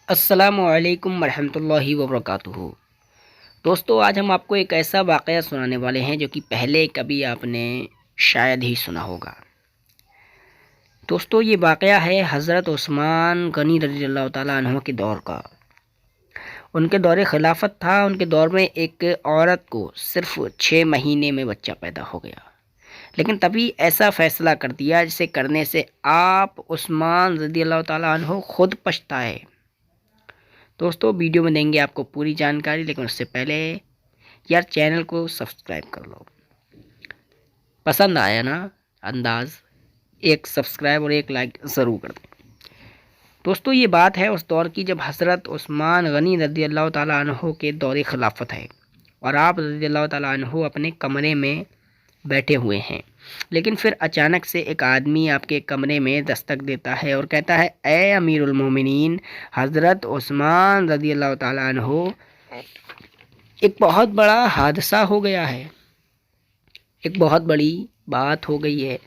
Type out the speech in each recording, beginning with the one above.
السلام علیکم ورحمۃ اللہ وبرکاتہ۔ دوستو، آج ہم آپ کو ایک ایسا واقعہ سنانے والے ہیں جو کہ پہلے کبھی آپ نے شاید ہی سنا ہوگا۔ دوستو، یہ واقعہ ہے حضرت عثمان غنی رضی اللہ تعالیٰ عنہ کے دور کا۔ ان کے دور خلافت تھا۔ ان کے دور میں ایک عورت کو صرف 6 مہینے میں بچہ پیدا ہو گیا، لیکن تبھی ایسا فیصلہ کر دیا جسے کرنے سے آپ عثمان رضی اللہ تعالیٰ عنہ خود پچھتائے۔ دوستو، ویڈیو میں دیں گے آپ کو پوری جانکاری، لیکن اس سے پہلے یار چینل کو سبسکرائب کر لو۔ پسند آیا نا انداز؟ ایک سبسکرائب اور ایک لائک ضرور کر دیں۔ دوستو، یہ بات ہے اس دور کی جب حضرت عثمان غنی رضی اللہ تعالیٰ عنہ کے دور خلافت ہے اور آپ رضی اللہ تعالیٰ عنہ اپنے کمرے میں بیٹھے ہوئے ہیں، لیکن پھر اچانک سے ایک آدمی آپ کے کمرے میں دستک دیتا ہے اور کہتا ہے، اے امیر المومنین حضرت عثمان رضی اللہ تعالیٰ عنہ، ایک بہت بڑا حادثہ ہو گیا ہے، ایک بہت بڑی بات ہو گئی ہے،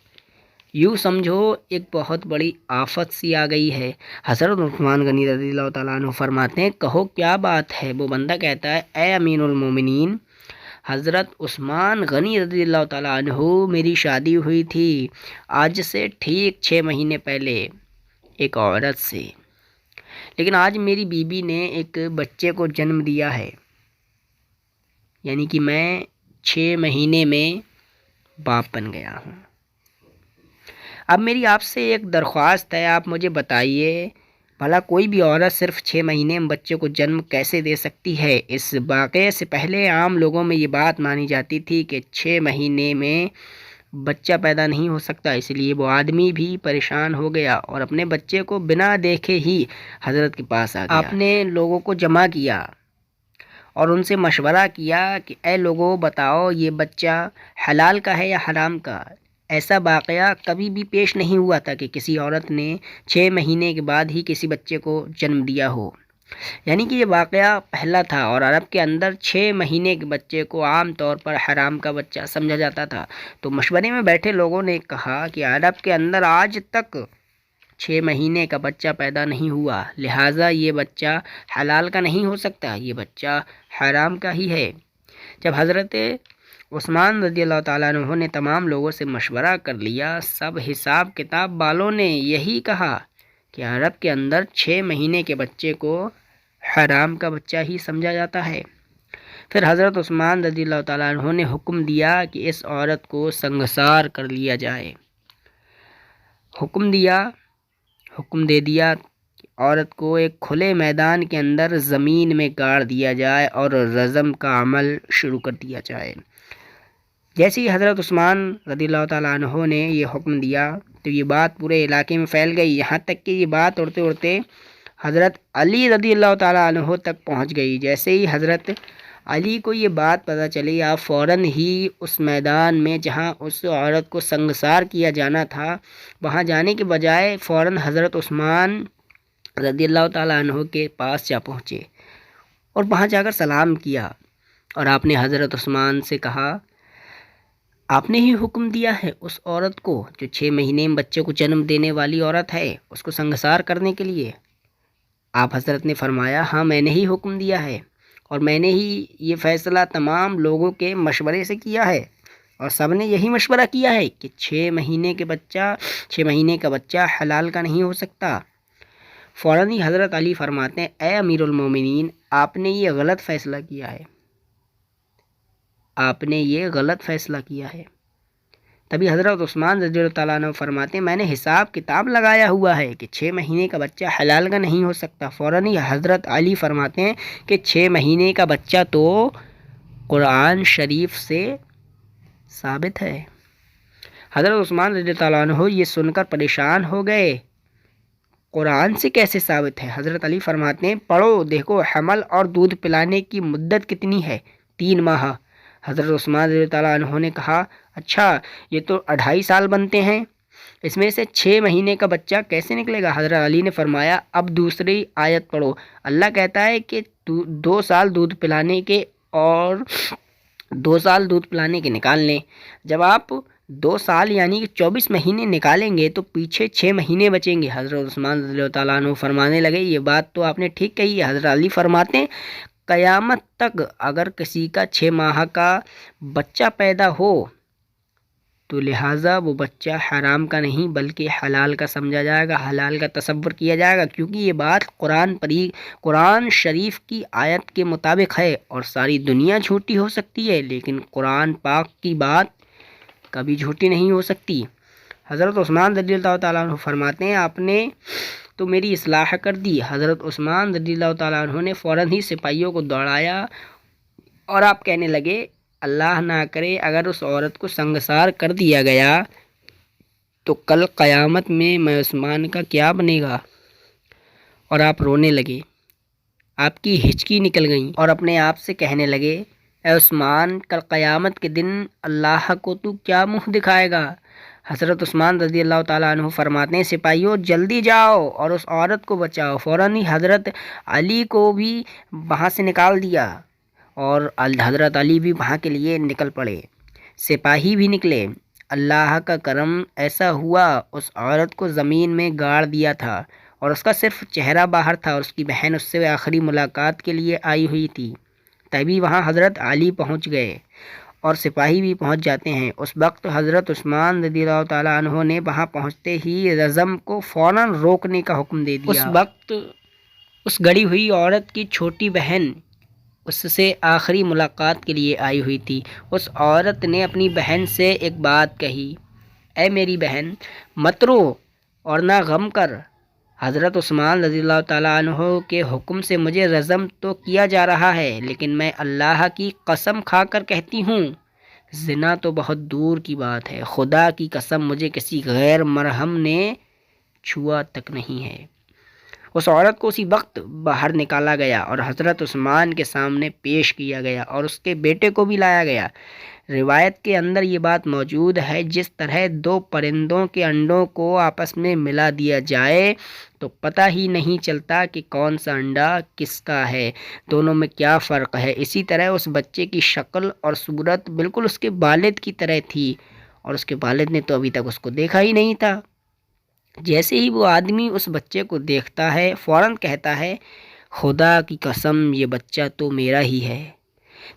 یوں سمجھو ایک بہت بڑی آفت سی آ گئی ہے۔ حضرت عثمان غنی رضی اللہ تعالیٰ عنہ فرماتے ہیں، کہو کیا بات ہے؟ وہ بندہ کہتا ہے، اے امیر المومنین حضرت عثمان غنی رضی اللہ تعالیٰ عنہ، میری شادی ہوئی تھی آج سے ٹھیک 6 مہینے پہلے ایک عورت سے، لیکن آج میری بیوی نے ایک بچے کو جنم دیا ہے، یعنی کہ میں 6 مہینے میں باپ بن گیا ہوں۔ اب میری آپ سے ایک درخواست ہے، آپ مجھے بتائیے بھلا کوئی بھی عورت صرف 6 مہینے میں بچے کو جنم کیسے دے سکتی ہے؟ اس واقعے سے پہلے عام لوگوں میں یہ بات مانی جاتی تھی کہ 6 مہینے میں بچہ پیدا نہیں ہو سکتا، اس لیے وہ آدمی بھی پریشان ہو گیا اور اپنے بچے کو بنا دیکھے ہی حضرت کے پاس آ گیا۔ آپ نے لوگوں کو جمع کیا اور ان سے مشورہ کیا کہ اے لوگوں، بتاؤ یہ بچہ حلال کا ہے یا حرام کا؟ ایسا واقعہ کبھی بھی پیش نہیں ہوا تھا کہ کسی عورت نے 6 مہینے کے بعد ہی کسی بچے کو جنم دیا ہو، یعنی کہ یہ واقعہ پہلا تھا، اور عرب کے اندر 6 مہینے کے بچے کو عام طور پر حرام کا بچہ سمجھا جاتا تھا۔ تو مشورے میں بیٹھے لوگوں نے کہا کہ عرب کے اندر آج تک 6 مہینے کا بچہ پیدا نہیں ہوا، لہٰذا یہ بچہ حلال کا نہیں ہو سکتا، یہ بچہ حرام کا ہی ہے۔ جب حضرت عثمان رضی اللہ تعالیٰ عنہ نے تمام لوگوں سے مشورہ کر لیا، سب حساب کتاب والوں نے یہی کہا کہ عرب کے اندر 6 مہینے کے بچے کو حرام کا بچہ ہی سمجھا جاتا ہے۔ پھر حضرت عثمان رضی اللہ تعالیٰ عنہ نے حکم دیا کہ اس عورت کو سنگسار کر لیا جائے۔ حکم دے دیا کہ عورت کو ایک کھلے میدان کے اندر زمین میں گاڑ دیا جائے اور رجم کا عمل شروع کر دیا جائے۔ جیسے ہی حضرت عثمان رضی اللہ تعالیٰ عنہ نے یہ حکم دیا تو یہ بات پورے علاقے میں پھیل گئی، یہاں تک کہ یہ بات اڑتے اڑتے حضرت علی رضی اللہ تعالیٰ عنہ تک پہنچ گئی۔ جیسے ہی حضرت علی کو یہ بات پتہ چلی، آپ فوراً ہی اس میدان میں جہاں اس عورت کو سنگسار کیا جانا تھا وہاں جانے کے بجائے فوراً حضرت عثمان رضی اللہ تعالیٰ عنہ کے پاس جا پہنچے اور وہاں جا کر سلام کیا، اور آپ نے حضرت عثمان سے کہا، آپ نے ہی حکم دیا ہے اس عورت کو جو 6 مہینے میں بچے کو جنم دینے والی عورت ہے اس کو سنگسار کرنے کے لیے؟ آپ حضرت نے فرمایا، ہاں میں نے ہی حکم دیا ہے، اور میں نے ہی یہ فیصلہ تمام لوگوں کے مشورے سے کیا ہے، اور سب نے یہی مشورہ کیا ہے کہ 6 مہینے کا بچہ حلال کا نہیں ہو سکتا۔ فوراً ہی حضرت علی فرماتے ہیں، اے امیر المومنین آپ نے یہ غلط فیصلہ کیا ہے، آپ نے یہ غلط فیصلہ کیا ہے۔ تبھی حضرت عثمان رضی اللہ تعالیٰ عنہ فرماتے ہیں، میں نے حساب کتاب لگایا ہوا ہے کہ 6 مہینے کا بچہ حلال کا نہیں ہو سکتا۔ فوراً ہی حضرت علی فرماتے ہیں کہ 6 مہینے کا بچہ تو قرآن شریف سے ثابت ہے۔ حضرت عثمان رضی اللہ تعالیٰ عنہ یہ سن کر پریشان ہو گئے، قرآن سے کیسے ثابت ہے؟ حضرت علی فرماتے ہیں، پڑھو دیکھو حمل اور دودھ پلانے کی مدت کتنی ہے؟ 3 ماہ۔ حضرت عثمان رضی اللہ تعالیٰ عنہ نے کہا، اچھا یہ تو 2.5 سال بنتے ہیں، اس میں سے 6 مہینے کا بچہ کیسے نکلے گا؟ حضرت علی نے فرمایا، اب دوسری آیت پڑھو، اللہ کہتا ہے کہ 2 سال دودھ پلانے کے اور 2 سال دودھ پلانے کے نکال لیں۔ جب آپ 2 سال یعنی کہ 24 مہینے نکالیں گے تو پیچھے 6 مہینے بچیں گے۔ حضرت عثمان رضی اللہ تعالیٰ عنہ فرمانے لگے یہ بات تو آپ نے ٹھیک کہی ہے۔ حضرت علی فرماتے ہیں قیامت تک اگر کسی کا 6 ماہ کا بچہ پیدا ہو تو لہٰذا وہ بچہ حرام کا نہیں بلکہ حلال کا سمجھا جائے گا، حلال کا تصور کیا جائے گا، کیونکہ یہ بات قرآن شریف کی آیت کے مطابق ہے۔ اور ساری دنیا جھوٹی ہو سکتی ہے لیکن قرآن پاک کی بات کبھی جھوٹی نہیں ہو سکتی۔ حضرت عثمان رضی اللہ تعالیٰ عنہ فرماتے ہیں آپ نے تو میری اصلاح کر دی۔ حضرت عثمان رضی اللہ تعالیٰ عنہ نے فوراً ہی سپاہیوں کو دوڑایا اور آپ کہنے لگے اللہ نہ کرے اگر اس عورت کو سنگسار کر دیا گیا تو کل قیامت میں عثمان کا کیا بنے گا۔ اور آپ رونے لگے، آپ کی ہچکی نکل گئی اور اپنے آپ سے کہنے لگے اے عثمان کل قیامت کے دن اللہ کو تو کیا منہ دکھائے گا۔ حضرت عثمان رضی اللہ تعالیٰ عنہ فرماتے ہیں سپاہیوں جلدی جاؤ اور اس عورت کو بچاؤ۔ فوراً ہی حضرت علی کو بھی وہاں سے نکال دیا اور حضرت علی بھی وہاں کے لیے نکل پڑے، سپاہی بھی نکلے۔ اللہ کا کرم ایسا ہوا اس عورت کو زمین میں گاڑ دیا تھا اور اس کا صرف چہرہ باہر تھا اور اس کی بہن اس سے آخری ملاقات کے لیے آئی ہوئی تھی۔ تبھی وہاں حضرت علی پہنچ گئے اور سپاہی بھی پہنچ جاتے ہیں۔ اس وقت حضرت عثمان رضی اللہ تعالیٰ عنہ نے وہاں پہنچتے ہی رزم کو فوراً روکنے کا حکم دے دیا۔ اس وقت اس گڑی ہوئی عورت کی چھوٹی بہن اس سے آخری ملاقات کے لیے آئی ہوئی تھی۔ اس عورت نے اپنی بہن سے ایک بات کہی اے میری بہن مت رو اور نہ غم کر، حضرت عثمان رضی اللہ تعالیٰ عنہ کے حکم سے مجھے رزم تو کیا جا رہا ہے لیکن میں اللہ کی قسم کھا کر کہتی ہوں زنا تو بہت دور کی بات ہے، خدا کی قسم مجھے کسی غیر مرحم نے چھوا تک نہیں ہے۔ اس عورت کو اسی وقت باہر نکالا گیا اور حضرت عثمان کے سامنے پیش کیا گیا اور اس کے بیٹے کو بھی لایا گیا۔ روایت کے اندر یہ بات موجود ہے جس طرح 2 پرندوں کے انڈوں کو آپس میں ملا دیا جائے تو پتہ ہی نہیں چلتا کہ کون سا انڈا کس کا ہے، دونوں میں کیا فرق ہے، اسی طرح اس بچے کی شکل اور صورت بالکل اس کے والد کی طرح تھی اور اس کے والد نے تو ابھی تک اس کو دیکھا ہی نہیں تھا۔ جیسے ہی وہ آدمی اس بچے کو دیکھتا ہے فوراً کہتا ہے خدا کی قسم یہ بچہ تو میرا ہی ہے۔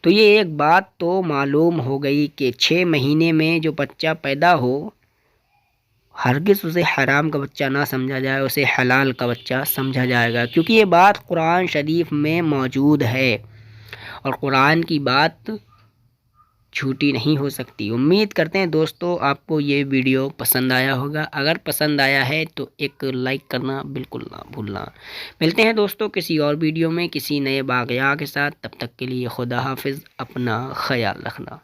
تو یہ ایک بات تو معلوم ہو گئی کہ 6 مہینے میں جو بچہ پیدا ہو ہرگز اسے حرام کا بچہ نہ سمجھا جائے، اسے حلال کا بچہ سمجھا جائے گا، کیونکہ یہ بات قرآن شریف میں موجود ہے اور قرآن کی بات جھوٹی نہیں ہو سکتی۔ امید کرتے ہیں دوستو آپ کو یہ ویڈیو پسند آیا ہوگا، اگر پسند آیا ہے تو ایک لائک کرنا بالکل نہ بھولنا۔ ملتے ہیں دوستو کسی اور ویڈیو میں کسی نئے واقعہ کے ساتھ، تب تک کے لیے خدا حافظ، اپنا خیال رکھنا۔